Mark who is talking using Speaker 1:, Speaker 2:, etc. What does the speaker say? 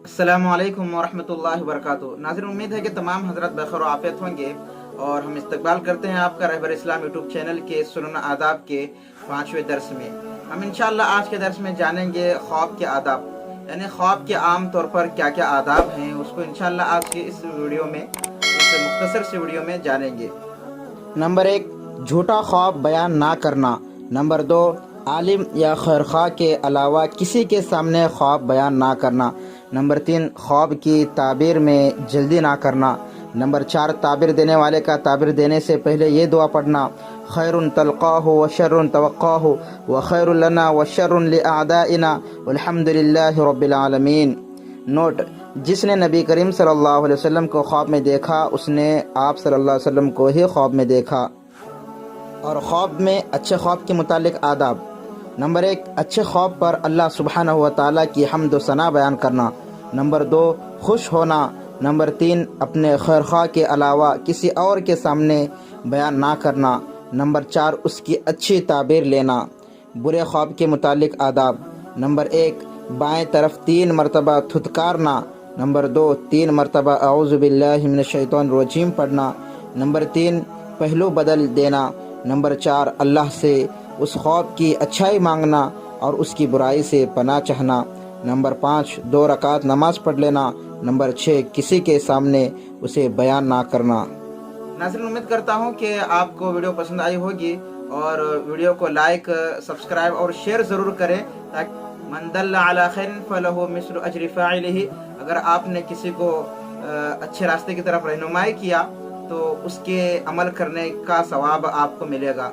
Speaker 1: अस्सलामु अलैकुम वरहमतुल्लाहि वबरकातुहू। नाज़रीन, उम्मीद है कि तमाम हज़रात बखैर व आफियत होंगे और हम इस्तकबाल करते हैं आपका रहबर इस्लाम यूट्यूब चैनल के सुनन आदाब के 5वें दर्स में। हम इंशाअल्लाह आज के दर्स में जानेंगे ख्वाब के आदाब, यानी ख्वाब के आम तौर पर क्या क्या आदाब हैं, उसको इंशाअल्लाह आज के इस वीडियो में, इस मुख्तसर से वीडियो में जानेंगे। नंबर 1, झूठा ख्वाब बयान ना करना। नंबर 2, आलिम या खैरख्वाह के अलावा किसी के सामने ख्वाब बयान ना करना। नंबर 3, ख्वाब की ताबीर में जल्दी ना करना। नंबर 4, ताबीर देने वाले का ताबीर देने से पहले ये दुआ पढ़ना, खैरुन तल्क़ाहु व शर्रुन तवक्काहु व खैरुल लना व शर्रुन लिअअदाइना वल्हम्दुलिल्लाहि रब्बिल आलमीन। नोट: जिसने नबी करीम सल्लल्लाहु अलैहि वसल्लम को ख्वाब में देखा, उसने आप सल्लल्लाहु अलैहि वसल्लम को ही ख्वाब में देखा। और ख्वाब में अच्छे ख्वाब के मुतालिक आदाब। नंबर 1, अच्छे ख्वाब पर अल्लाह सुब्हानहू व तआला की हम्द व सना बयान करना। नंबर 2, खुश होना। नंबर 3, अपने खैरख्वाह के अलावा किसी और के सामने बयान ना करना। नंबर 4, उसकी अच्छी ताबीर लेना। बुरे ख्वाब के मुतालिक आदाब। नंबर 1, बाएं तरफ 3 मरतबा थुतकारना। नंबर 2, 3 मरतबा अऊज़ु बिल्लाहि मिनश शैतानिर रजीम पढ़ना। नंबर 3, पहलू बदल देना। नंबर 4, अल्लाह से उस ख्वाब की अच्छाई मांगना और उसकी बुराई से पनाह चाहना। नंबर 5, 2 रकात नमाज पढ़ लेना। नंबर 6, किसी के सामने उसे बयान ना करना। नाज़रीन, उम्मीद करता हूँ कि आपको वीडियो पसंद आई होगी और वीडियो को लाइक, सब्सक्राइब और शेयर ज़रूर करें, ताकि मन दल्ला अला खैरिन फलहु मिस्लु अजरि फाइलिही। अगर आपने किसी को अच्छे रास्ते की तरफ रहनुमाई किया तो उसके अमल करने का सवाब आपको मिलेगा।